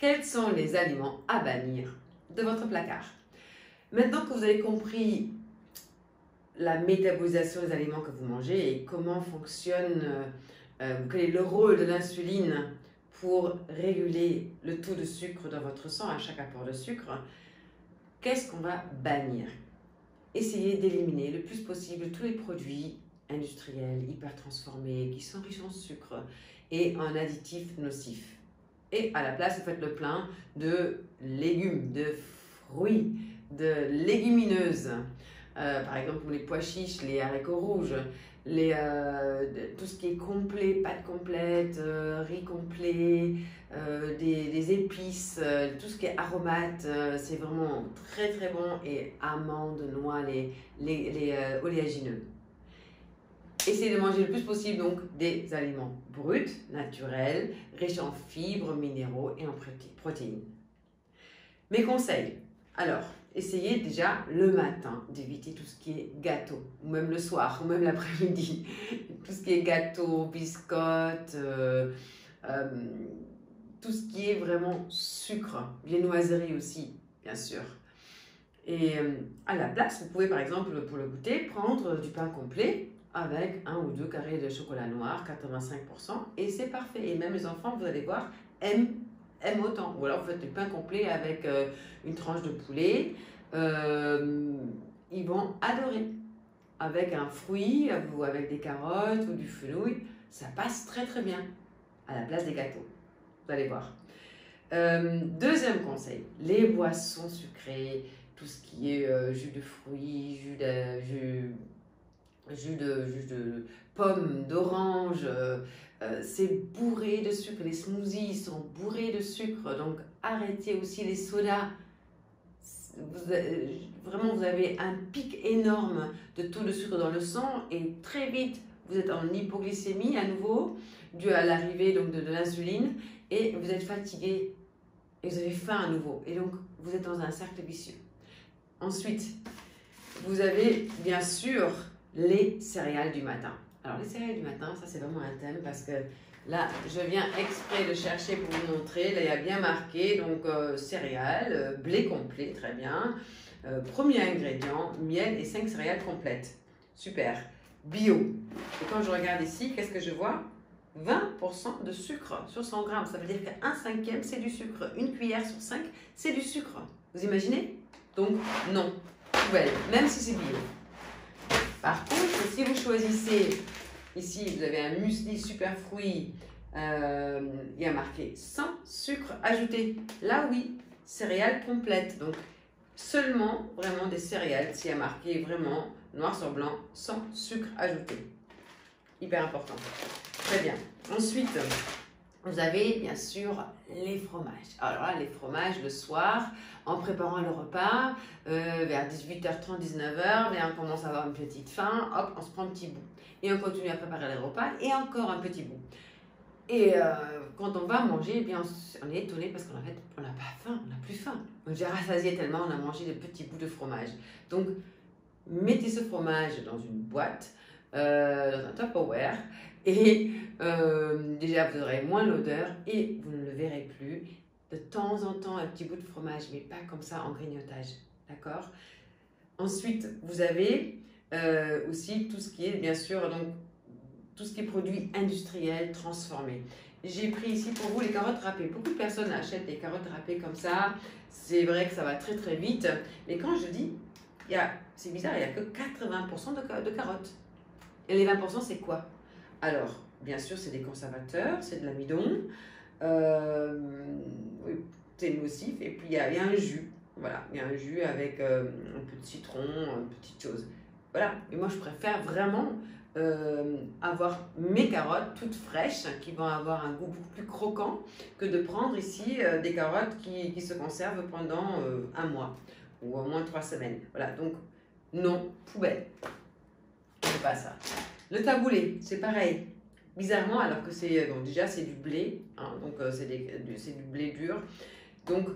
quels sont les aliments à bannir de votre placard. Maintenant que vous avez compris la métabolisation des aliments que vous mangez et comment fonctionne, quel est le rôle de l'insuline pour réguler le taux de sucre dans votre sang à chaque apport de sucre, qu'est-ce qu'on va bannir? Essayez d'éliminer le plus possible tous les produits industriels, hyper transformés, qui sont riches en sucre et en additifs nocifs. Et à la place, vous faites le plein de légumes, de fruits, de légumineuses. Par exemple, les pois chiches, les haricots rouges, tout ce qui est complet, pâtes complètes, riz complet, des épices, tout ce qui est aromates, c'est vraiment très très bon. Et amandes, noix, les oléagineux. Essayez de manger le plus possible donc des aliments bruts, naturels, riches en fibres, minéraux et en protéines. Mes conseils. Alors, essayez déjà le matin d'éviter tout ce qui est gâteau, ou même le soir, ou même l'après-midi. Tout ce qui est gâteau, biscottes, tout ce qui est vraiment sucre, viennoiserie aussi, bien sûr. Et à la place, vous pouvez par exemple, pour le goûter, prendre du pain complet avec 1 ou 2 carrés de chocolat noir, 85%, et c'est parfait. Et même les enfants, vous allez voir, aiment autant. Ou alors vous faites du pain complet avec une tranche de poulet, ils vont adorer. Avec un fruit, ou avec des carottes ou du fenouil, ça passe très très bien à la place des gâteaux. Vous allez voir. Deuxième conseil, les boissons sucrées, tout ce qui est jus de fruits, jus de pommes, d'orange, c'est bourré de sucre. Les smoothies sont bourrés de sucre, donc arrêtez aussi les sodas. Vraiment, vous avez un pic énorme de taux de sucre dans le sang et très vite, vous êtes en hypoglycémie à nouveau, dû à l'arrivée donc de l'insuline, et vous êtes fatigué et vous avez faim à nouveau. Et donc, vous êtes dans un cercle vicieux. Ensuite, vous avez bien sûr les céréales du matin. Alors, les céréales du matin, ça c'est vraiment un thème parce que là, je viens exprès de chercher pour vous montrer. Là, il y a bien marqué, donc céréales, blé complet, très bien. Premier ingrédient, miel et 5 céréales complètes. Super. Bio. Et quand je regarde ici, qu'est-ce que je vois? 20% de sucre sur 100 grammes. Ça veut dire qu'un cinquième, c'est du sucre. Une cuillère sur 5, c'est du sucre. Vous imaginez? Donc, non. Poubelle, même si c'est bio. Par contre, si vous choisissez, ici vous avez un muesli super fruit, il y a marqué sans sucre ajouté. Là oui, céréales complètes, donc seulement vraiment des céréales, s'il y a marqué vraiment noir sur blanc, sans sucre ajouté. Hyper important. Très bien. Ensuite, vous avez bien sûr les fromages. Alors là, les fromages le soir, en préparant le repas, vers 18h30, 19h, on commence à avoir une petite faim, hop, on se prend un petit bout. Et on continue à préparer le repas et encore un petit bout. Et quand on va manger, eh bien, on est étonné parce qu'en fait, on n'a pas faim, on n'a plus faim. On est déjà rassasié tellement on a mangé des petits bouts de fromage. Donc, mettez ce fromage dans une boîte, dans un Tupperware, et déjà vous aurez moins l'odeur et vous ne le verrez plus. De temps en temps un petit bout de fromage, mais pas comme ça en grignotage, d'accord? Ensuite vous avez aussi tout ce qui est bien sûr donc tout ce qui est produits industriels transformés. J'ai pris ici pour vous les carottes râpées. Beaucoup de personnes achètent des carottes râpées comme ça. C'est vrai que ça va très très vite, mais quand je dis c'est bizarre, il n'y a que 80% de carottes. Et les 20% c'est quoi? Alors, bien sûr, c'est des conservateurs, c'est de l'amidon, oui, c'est nocif, et puis il y a un jus. Voilà, il y a un jus avec un peu de citron, une petite chose. Voilà, et moi je préfère vraiment avoir mes carottes toutes fraîches, qui vont avoir un goût beaucoup plus croquant, que de prendre ici des carottes qui se conservent pendant un mois, ou au moins 3 semaines. Voilà, donc non, poubelle. C'est pas ça. Le taboulé, c'est pareil. Bizarrement, alors que c'est bon, déjà c'est du blé, hein, donc c'est du blé dur, donc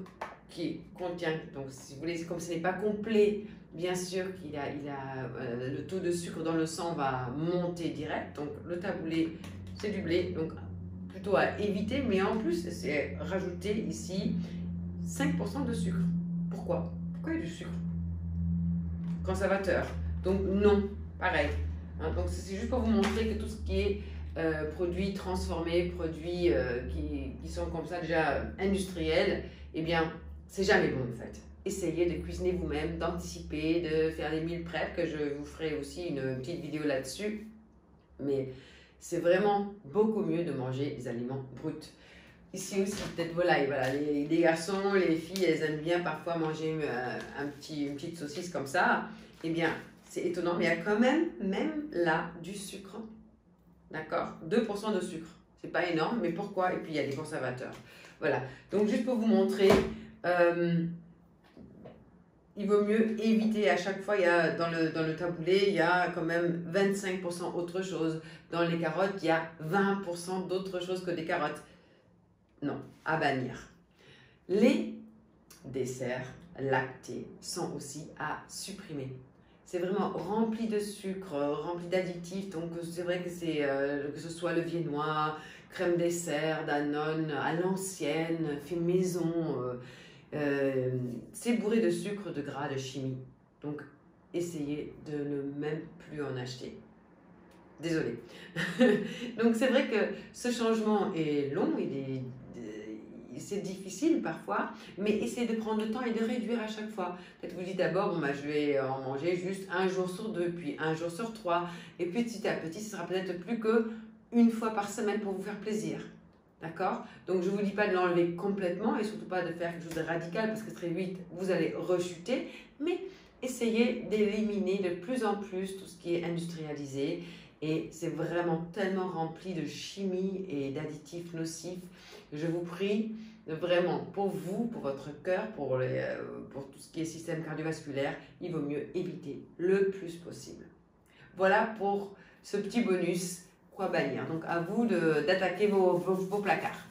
qui contient, donc si vous voulez, comme ce n'est pas complet, bien sûr qu'il a le taux de sucre dans le sang va monter direct. Donc le taboulé, c'est du blé, donc plutôt à éviter, mais en plus, c'est rajouter ici 5% de sucre. Pourquoi? Pourquoi il y a du sucre? Conservateur. Donc non, pareil. Hein, donc c'est juste pour vous montrer que tout ce qui est produits transformés, produits qui sont comme ça déjà industriels, eh bien, c'est jamais bon en fait. Essayez de cuisiner vous-même, d'anticiper, de faire des meal prep, que je vous ferai aussi une petite vidéo là-dessus. Mais c'est vraiment beaucoup mieux de manger des aliments bruts. Ici aussi, peut-être volaille. Voilà, les garçons, les filles, elles aiment bien parfois manger une petite saucisse comme ça. Eh bien, c'est étonnant, mais il y a quand même là, du sucre. D'accord? 2% de sucre. C'est pas énorme, mais pourquoi? Et puis, il y a des conservateurs. Voilà. Donc, juste pour vous montrer, il vaut mieux éviter à chaque fois, il y a, dans le taboulé, il y a quand même 25% autre chose. Dans les carottes, il y a 20% d'autre chose que des carottes. Non, à bannir. Les desserts lactés sont aussi à supprimer. C'est vraiment rempli de sucre, rempli d'additifs. Donc c'est vrai que que ce soit le viennois, crème dessert, Danone, à l'ancienne, fait maison. C'est bourré de sucre, de gras, de chimie. Donc essayez de ne même plus en acheter. Désolée. Donc c'est vrai que ce changement est long, c'est difficile parfois, mais essayez de prendre le temps et de réduire à chaque fois. Peut-être vous dites d'abord, bon, bah, je vais en manger juste un jour sur 2, puis un jour sur 3, et petit à petit, ce sera peut-être plus qu'une fois par semaine pour vous faire plaisir. D'accord? Donc je ne vous dis pas de l'enlever complètement et surtout pas de faire quelque chose de radical parce que très vite, vous allez rechuter, mais essayez d'éliminer de plus en plus tout ce qui est industrialisé. Et c'est vraiment tellement rempli de chimie et d'additifs nocifs. Je vous prie vraiment pour vous, pour votre cœur, pour tout ce qui est système cardiovasculaire, il vaut mieux éviter le plus possible. Voilà pour ce petit bonus, quoi bannir. Donc à vous d'attaquer vos placards.